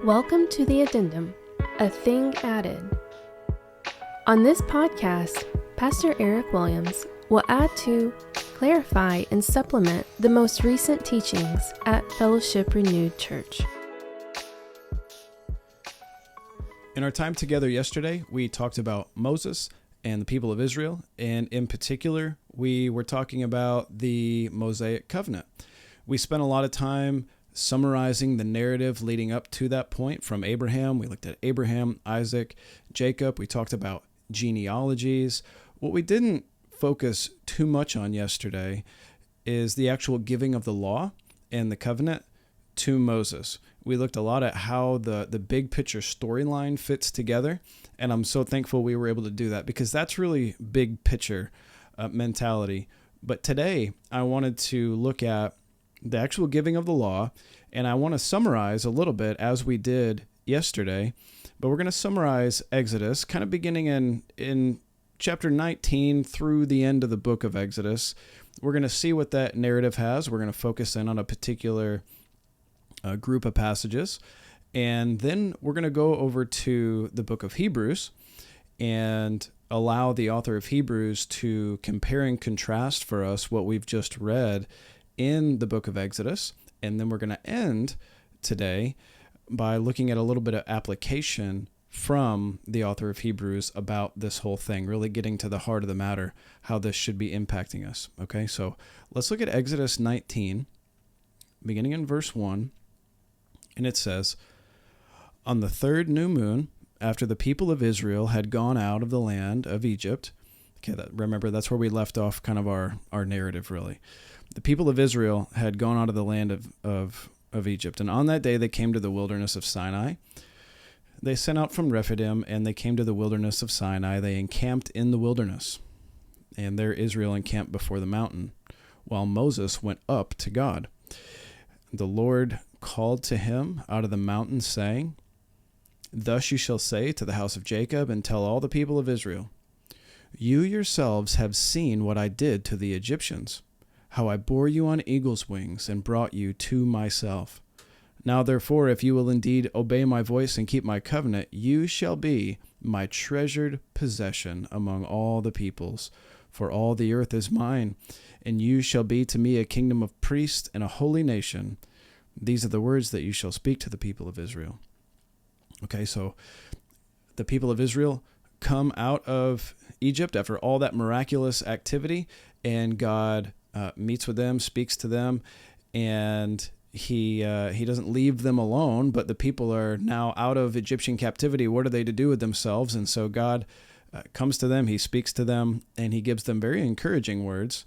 Welcome to the Addendum, a thing added. On this podcast, Pastor Eric Williams will add to, clarify, and supplement the most recent teachings at Fellowship Renewed Church. In our time together yesterday, we talked about Moses and the people of Israel, and in particular, we were talking about the Mosaic covenant. We spent a lot of time summarizing the narrative leading up to that point from Abraham. We looked at Abraham, Isaac, Jacob. We talked about genealogies. What we didn't focus too much on yesterday is the actual giving of the law and the covenant to Moses. We looked a lot at how the big picture storyline fits together, and I'm so thankful we were able to do that because that's really big picture mentality. But today, I wanted to look at the actual giving of the law, and I want to summarize a little bit as we did yesterday, but we're going to summarize Exodus, kind of beginning in chapter 19 through the end of the book of Exodus. We're going to see what that narrative has. We're going to focus in on a particular group of passages, and then we're going to go over to the book of Hebrews and allow the author of Hebrews to compare and contrast for us what we've just read in the book of Exodus. And then we're going to end today by looking at a little bit of application from the author of Hebrews about this whole thing, really getting to the heart of the matter, how this should be impacting us. Okay, so let's look at Exodus 19, beginning in verse 1. And it says, "On the third new moon, after the people of Israel had gone out of the land of Egypt," okay, remember, that's where we left off kind of our narrative, really. The people of Israel had gone out of the land of Egypt, and on that day they came to the wilderness of Sinai. They sent out from Rephidim, and they came to the wilderness of Sinai. They encamped in the wilderness, and there Israel encamped before the mountain, while Moses went up to God. The Lord called to him out of the mountain, saying, "Thus you shall say to the house of Jacob, and tell all the people of Israel, you yourselves have seen what I did to the Egyptians, how I bore you on eagle's wings and brought you to myself. Now therefore, if you will indeed obey my voice and keep my covenant, you shall be my treasured possession among all the peoples, for all the earth is mine, and you shall be to me a kingdom of priests and a holy nation. These are the words that you shall speak to the people of Israel." Okay, so the people of Israel come out of Egypt after all that miraculous activity, and God meets with them, speaks to them, and he doesn't leave them alone, but the people are now out of Egyptian captivity. What are they to do with themselves? And so God comes to them, he speaks to them, and he gives them very encouraging words.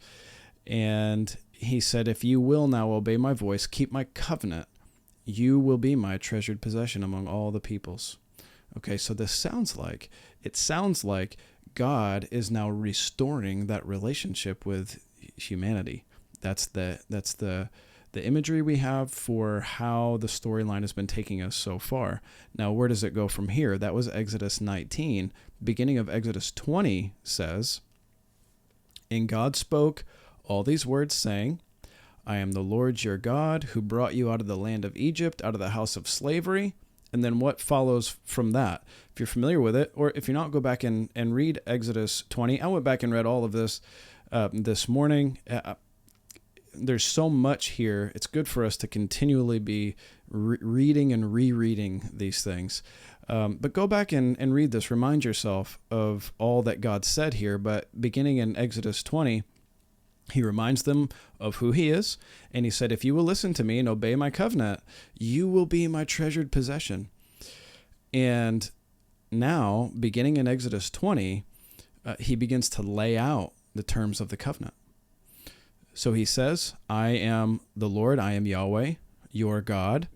And he said, "If you will now obey my voice, keep my covenant, you will be my treasured possession among all the peoples." Okay, so it sounds like God is now restoring that relationship with humanity. That's the imagery we have for how the storyline has been taking us so far. Now, where does it go from here? That was Exodus 19. Beginning of Exodus 20 says, "And God spoke all these words, saying, I am the Lord your God, who brought you out of the land of Egypt, out of the house of slavery." And then what follows from that? If you're familiar with it, or if you're not, go back and read Exodus 20. I went back and read all of this this morning. There's so much here. It's good for us to continually be reading and rereading these things. But go back and read this. Remind yourself of all that God said here. But beginning in Exodus 20, he reminds them of who he is. And he said, "If you will listen to me and obey my covenant, you will be my treasured possession." And now, beginning in Exodus 20, he begins to lay out the terms of the covenant. So he says, "I am the Lord, I am Yahweh, your God,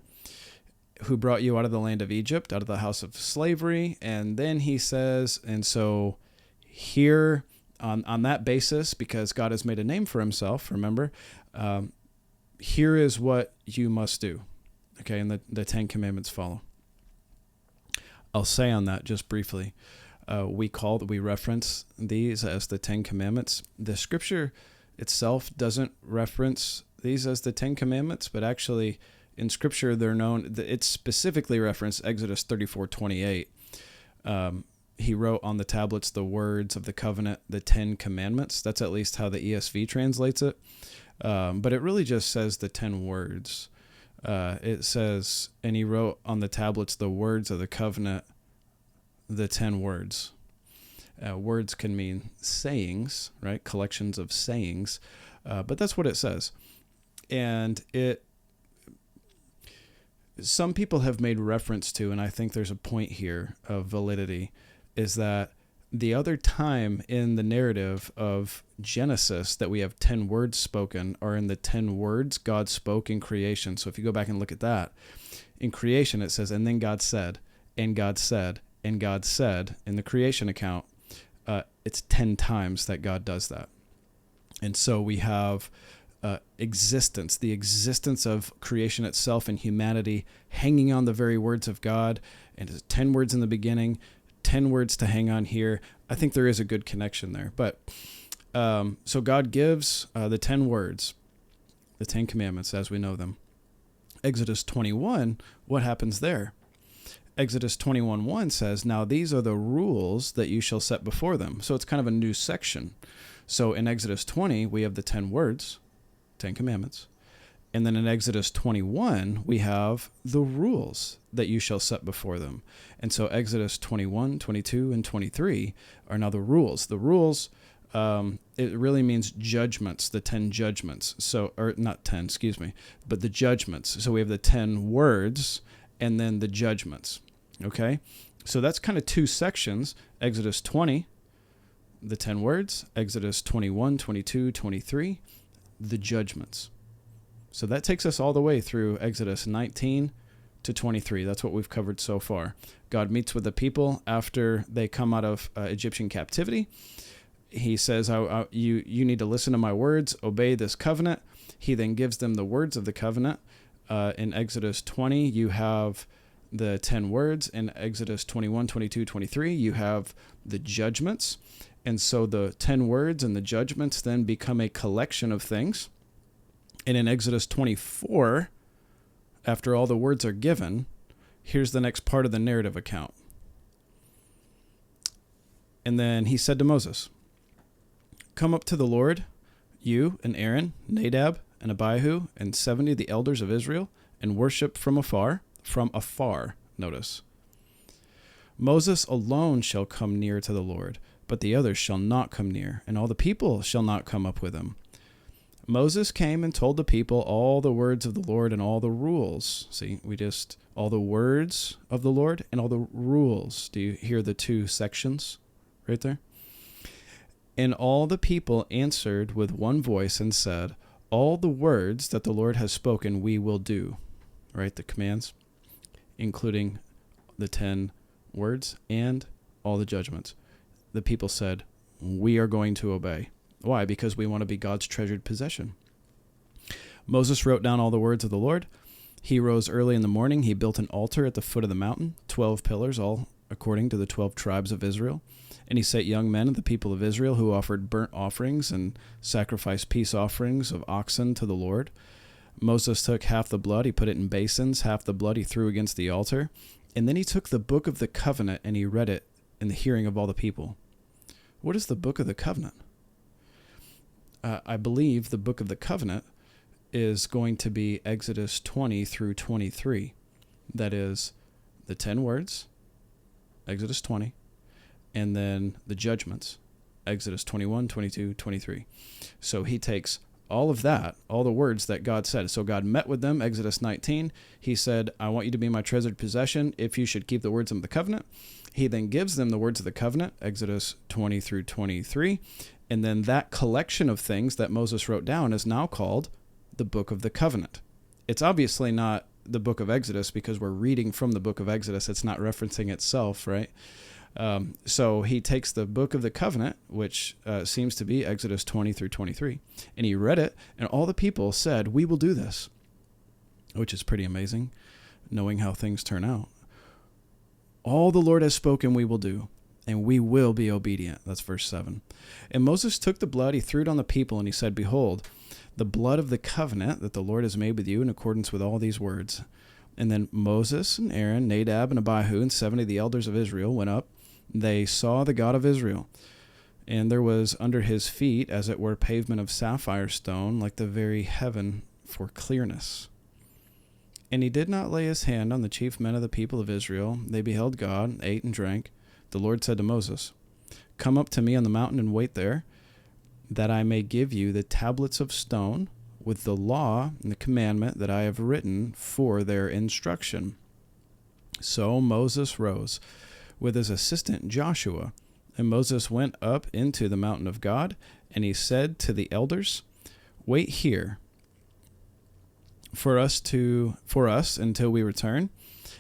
who brought you out of the land of Egypt, out of the house of slavery." And then he says, and so here, on that basis, because God has made a name for himself, remember, here is what you must do. Okay, and the Ten Commandments follow. I'll say on that just briefly, we reference these as the Ten Commandments. The scripture itself doesn't reference these as the Ten Commandments, but actually In Scripture, they're known. It's specifically referenced Exodus 34:28. He wrote on the tablets the words of the covenant, the 10 commandments. That's at least how the ESV translates it. But it really just says the 10 words. It says, and he wrote on the tablets the words of the covenant, the 10 words. Words can mean sayings, right? Collections of sayings. But that's what it says. And some people have made reference to, and I think there's a point here of validity, is that the other time in the narrative of Genesis that we have 10 words spoken are in the 10 words God spoke in creation. So if you go back and look at that, in creation it says, and then God said, and God said, and God said. In the creation account, it's 10 times that God does that. And so we have existence, the existence of creation itself and humanity hanging on the very words of God. And it's 10 words in the beginning, 10 words to hang on here. I think there is a good connection there. But so God gives the 10 words, the 10 commandments as we know them. Exodus 21, what happens there? Exodus 21:1 says, now these are the rules that you shall set before them. So it's kind of a new section. So in Exodus 20, we have the 10 words, 10 commandments. And then in Exodus 21, we have the rules that you shall set before them. And so Exodus 21, 22, and 23 are now the rules. The rules, it really means judgments, the 10 judgments. So, or not 10, excuse me, but the judgments. So we have the 10 words and then the judgments. Okay? So that's kind of two sections. Exodus 20, the 10 words. Exodus 21, 22, 23, the judgments. So that takes us all the way through Exodus 19 to 23. That's what we've covered so far. God meets with the people after they come out of Egyptian captivity. He says, you need to listen to my words, obey this covenant. He then gives them the words of the covenant. In Exodus 20, you have the 10 words. In Exodus 21, 22, 23, you have the judgments. And so the 10 words and the judgments then become a collection of things. And in Exodus 24, after all the words are given, here's the next part of the narrative account. And then he said to Moses, come up to the Lord, you and Aaron, Nadab and Abihu, and 70 of the elders of Israel, and worship from afar, notice. Moses alone shall come near to the Lord, but the others shall not come near, and all the people shall not come up with him. Moses came and told the people all the words of the Lord and all the rules. See, all the words of the Lord and all the rules. Do you hear the two sections right there? And all the people answered with one voice and said, all the words that the Lord has spoken we will do. Right, the commands, including the 10 words and all the judgments. The people said, we are going to obey. Why? Because we want to be God's treasured possession. Moses wrote down all the words of the Lord. He rose early in the morning. He built an altar at the foot of the mountain, 12 pillars, all according to the 12 tribes of Israel. And he set young men of the people of Israel who offered burnt offerings and sacrificed peace offerings of oxen to the Lord. Moses took half the blood, he put it in basins, half the blood he threw against the altar. And then he took the book of the covenant and he read it in the hearing of all the people. What is the book of the covenant? I believe the book of the covenant is going to be Exodus 20 through 23. That is the 10 words, Exodus 20, and then the judgments, Exodus 21, 22, 23. So he takes all of that, all the words that God said. So God met with them, Exodus 19. He said, I want you to be my treasured possession if you should keep the words of the covenant. He then gives them the words of the covenant, Exodus 20 through 23. And then that collection of things that Moses wrote down is now called the book of the covenant. It's obviously not the book of Exodus because we're reading from the book of Exodus. It's not referencing itself, right? So he takes the book of the covenant, which seems to be Exodus 20 through 23, and he read it, and all the people said, we will do this, which is pretty amazing, knowing how things turn out. All the Lord has spoken we will do, and we will be obedient. That's verse 7. And Moses took the blood, he threw it on the people, and he said, behold, the blood of the covenant that the Lord has made with you in accordance with all these words. And then Moses and Aaron, Nadab and Abihu, and 70 of the elders of Israel went up. They saw the God of Israel, and there was under his feet, as it were, pavement of sapphire stone, like the very heaven for clearness. And he did not lay his hand on the chief men of the people of Israel. They beheld God, ate and drank. The Lord said to Moses, "Come up to me on the mountain and wait there, that I may give you the tablets of stone with the law and the commandment that I have written for their instruction." So Moses rose with his assistant Joshua, and Moses went up into the mountain of God, and he said to the elders, "Wait here for us until we return.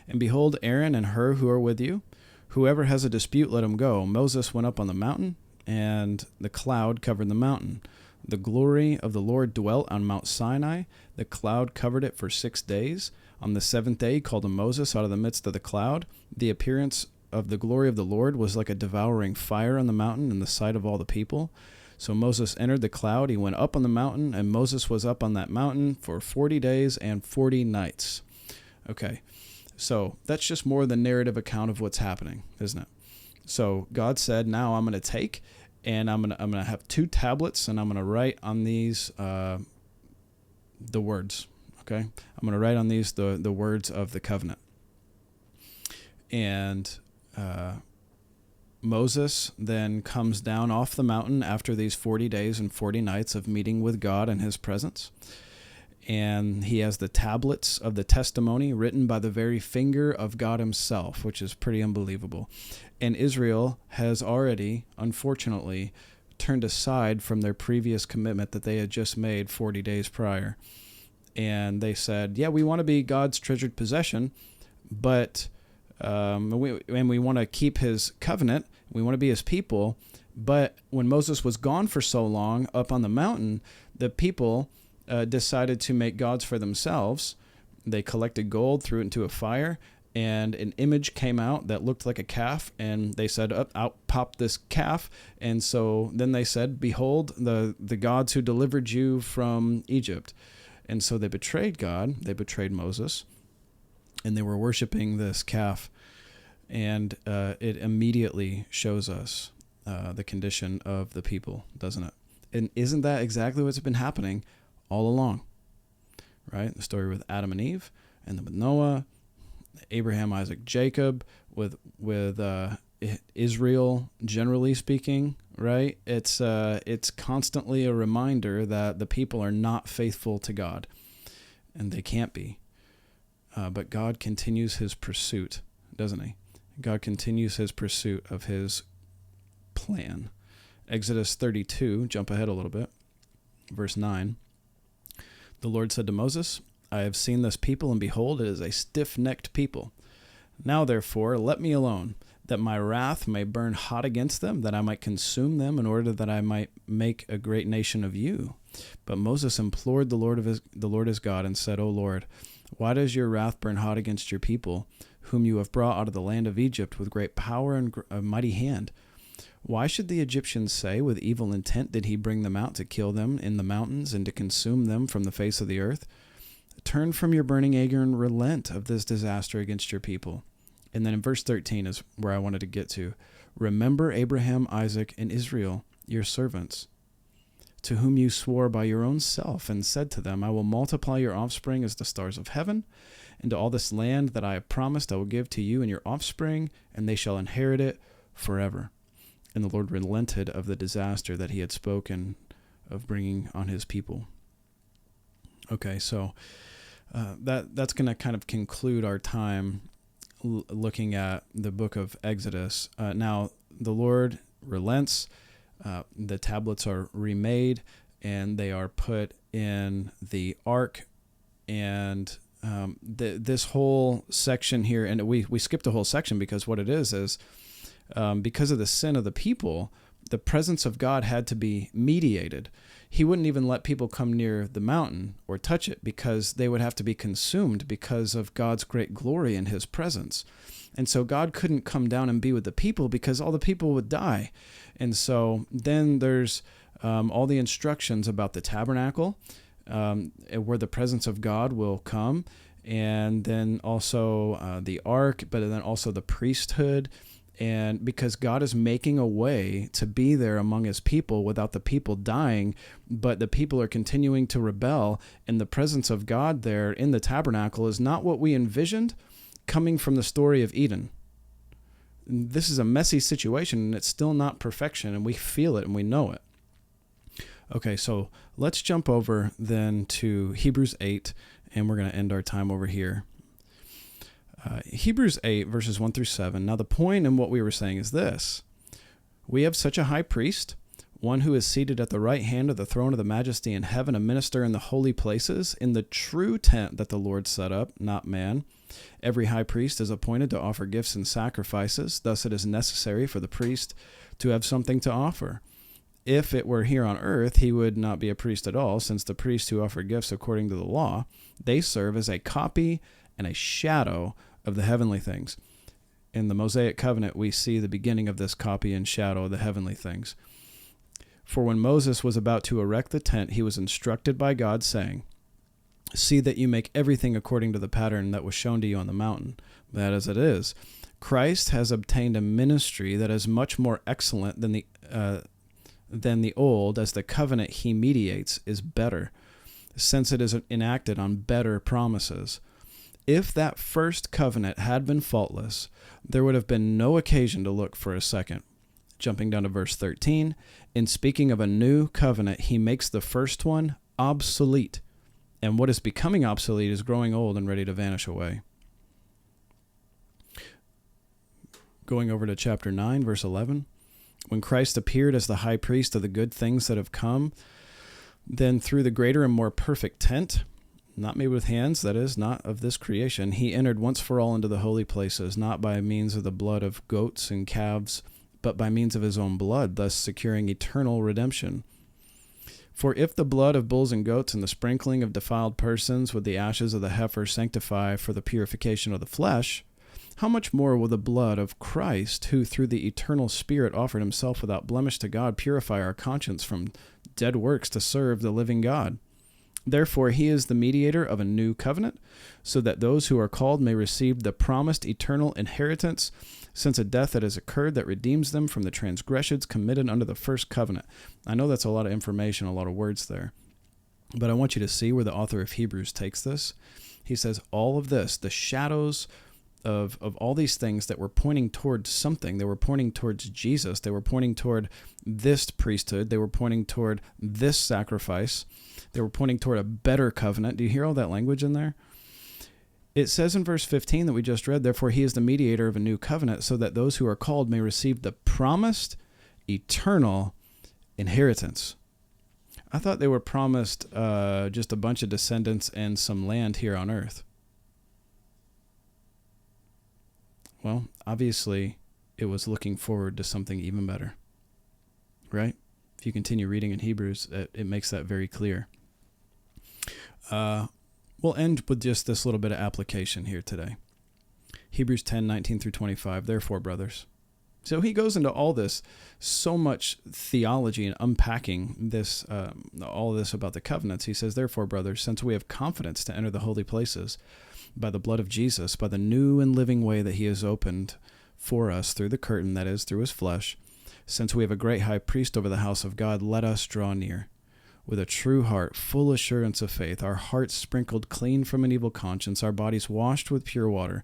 And behold, Aaron and Hur who are with you. Whoever has a dispute, let him go." Moses went up on the mountain, and the cloud covered the mountain. The glory of the Lord dwelt on Mount Sinai. The cloud covered it for 6 days. On the seventh day he called to Moses out of the midst of the cloud. The appearance of the glory of the Lord was like a devouring fire on the mountain in the sight of all the people. So Moses entered the cloud. He went up on the mountain, and Moses was up on that mountain for 40 days and 40 nights. Okay, so that's just more the narrative account of what's happening, isn't it? So God said, now I'm going to take, and I'm going to have 2 tablets, and I'm going to write on these the words. Okay, I'm going to write on these the words of the covenant. And Moses then comes down off the mountain after these 40 days and 40 nights of meeting with God in his presence. And he has the tablets of the testimony written by the very finger of God himself, which is pretty unbelievable. And Israel has already, unfortunately, turned aside from their previous commitment that they had just made 40 days prior. And they said, yeah, we want to be God's treasured possession, but we want to keep his covenant. We want to be his people. But when Moses was gone for so long up on the mountain, the people decided to make gods for themselves. They collected gold, threw it into a fire, and an image came out that looked like a calf, and they said, out popped this calf. And so then they said, behold, the gods who delivered you from Egypt. And so they betrayed God, they betrayed Moses, and they were worshiping this calf. And it immediately shows us the condition of the people, doesn't it? And isn't that exactly what's been happening all along? Right? The story with Adam and Eve, and then with Noah, Abraham, Isaac, Jacob, with Israel, generally speaking, right? It's constantly a reminder that the people are not faithful to God, and they can't be. But God continues his pursuit, doesn't he? God continues his pursuit of his plan. Exodus 32, jump ahead a little bit, verse 9. The Lord said to Moses, I have seen this people, and behold, it is a stiff-necked people. Now, therefore, let me alone, that my wrath may burn hot against them, that I might consume them, in order that I might make a great nation of you. But Moses implored the Lord his God, and said, O Lord, why does your wrath burn hot against your people, whom you have brought out of the land of Egypt with great power and a mighty hand? Why should the Egyptians say, with evil intent did he bring them out to kill them in the mountains and to consume them from the face of the earth? Turn from your burning anger and relent of this disaster against your people. And then in verse 13 is where I wanted to get to. Remember Abraham, Isaac, and Israel, your servants, to whom you swore by your own self and said to them, I will multiply your offspring as the stars of heaven, and to all this land that I have promised I will give to you and your offspring, and they shall inherit it forever. And the Lord relented of the disaster that he had spoken of bringing on his people. Okay, so that's going to kind of conclude our time looking at the book of Exodus. Now, the Lord relents. The tablets are remade, and they are put in the ark. And this whole section here, and we skipped a whole section because what it is because of the sin of the people, the presence of God had to be mediated. He wouldn't even let people come near the mountain or touch it because they would have to be consumed because of God's great glory in his presence. And so God couldn't come down and be with the people because all the people would die. And so then there's all the instructions about the tabernacle, where the presence of God will come, and then also the ark, but then also the priesthood. And because God is making a way to be there among his people without the people dying, but the people are continuing to rebel, and the presence of God there in the tabernacle is not what we envisioned coming from the story of Eden. This is a messy situation, and it's still not perfection, and we feel it and we know it. Okay, so let's jump over then to Hebrews 8, and we're going to end our time over here. Hebrews 8, verses 1 through 7. Now, the point in what we were saying is this. We have such a high priest, one who is seated at the right hand of the throne of the majesty in heaven, a minister in the holy places, in the true tent that the Lord set up, not man. Every high priest is appointed to offer gifts and sacrifices. Thus it is necessary for the priest to have something to offer. If it were here on earth, he would not be a priest at all, since the priests who offer gifts according to the law, they serve as a copy and a shadow of the heavenly things. In the Mosaic covenant, we see the beginning of this copy and shadow of the heavenly things. For when Moses was about to erect the tent, he was instructed by God, saying, "See that you make everything according to the pattern that was shown to you on the mountain." That as it is, Christ has obtained a ministry that is much more excellent than the old, as the covenant he mediates is better, since it is enacted on better promises. If that first covenant had been faultless, there would have been no occasion to look for a second. Jumping down to verse 13, in speaking of a new covenant, he makes the first one obsolete, and what is becoming obsolete is growing old and ready to vanish away. Going over to chapter 9, verse 11, when Christ appeared as the high priest of the good things that have come, then through the greater and more perfect tent, not made with hands, that is, not of this creation, he entered once for all into the holy places, not by means of the blood of goats and calves, but by means of his own blood, thus securing eternal redemption. For if the blood of bulls and goats and the sprinkling of defiled persons with the ashes of the heifer sanctify for the purification of the flesh, how much more will the blood of Christ, who through the eternal Spirit offered himself without blemish to God, purify our conscience from dead works to serve the living God? Therefore, he is the mediator of a new covenant, so that those who are called may receive the promised eternal inheritance, since a death that has occurred that redeems them from the transgressions committed under the first covenant. I know that's a lot of information, a lot of words there, but I want you to see where the author of Hebrews takes this. He says all of this, the shadows of all these things that were pointing towards something. They were pointing towards Jesus. They were pointing toward this priesthood. They were pointing toward this sacrifice. They were pointing toward a better covenant. Do you hear all that language in there? It says in verse 15 that we just read, therefore he is the mediator of a new covenant, so that those who are called may receive the promised eternal inheritance. I thought they were promised just a bunch of descendants and some land here on earth. Well, obviously, it was looking forward to something even better, right? If you continue reading in Hebrews, it makes that very clear. We'll end with just this little bit of application here today. Hebrews 10, 19 through 25, therefore, brothers. So he goes into all this, so much theology and unpacking this, all this about the covenants. He says, therefore, brothers, since we have confidence to enter the holy places by the blood of Jesus, by the new and living way that he has opened for us through the curtain, that is, through his flesh, since we have a great high priest over the house of God, let us draw near with a true heart, full assurance of faith, our hearts sprinkled clean from an evil conscience, our bodies washed with pure water.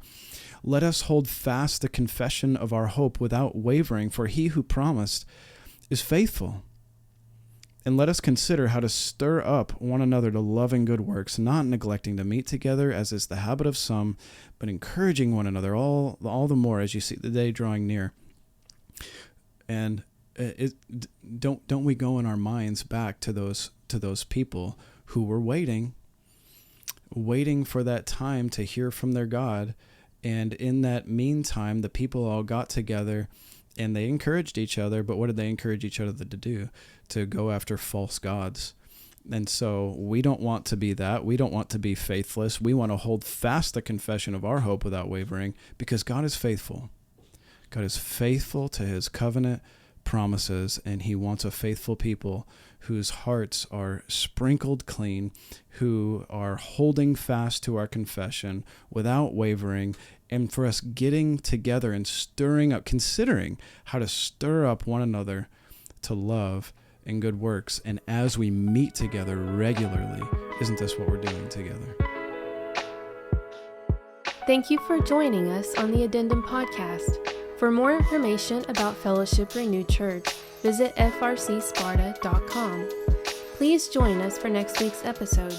Let us hold fast the confession of our hope without wavering, for he who promised is faithful. And let us consider how to stir up one another to love and good works, not neglecting to meet together, as is the habit of some, but encouraging one another all the more as you see the day drawing near. And don't we go in our minds back to those people who were waiting for that time to hear from their God, and in that meantime, the people all got together and they encouraged each other. But what did they encourage each other to do? To go after false gods. And so we don't want to be that. We don't want to be faithless. We want to hold fast the confession of our hope without wavering, because God is faithful. God is faithful to his covenant promises, and he wants a faithful people whose hearts are sprinkled clean, who are holding fast to our confession without wavering, and for us getting together and stirring up, considering how to stir up one another to love and good works. And as we meet together regularly, isn't this what we're doing together? Thank you for joining us on the Addendum podcast. For more information about Fellowship Renewed Church, visit frcsparta.com. Please join us for next week's episode.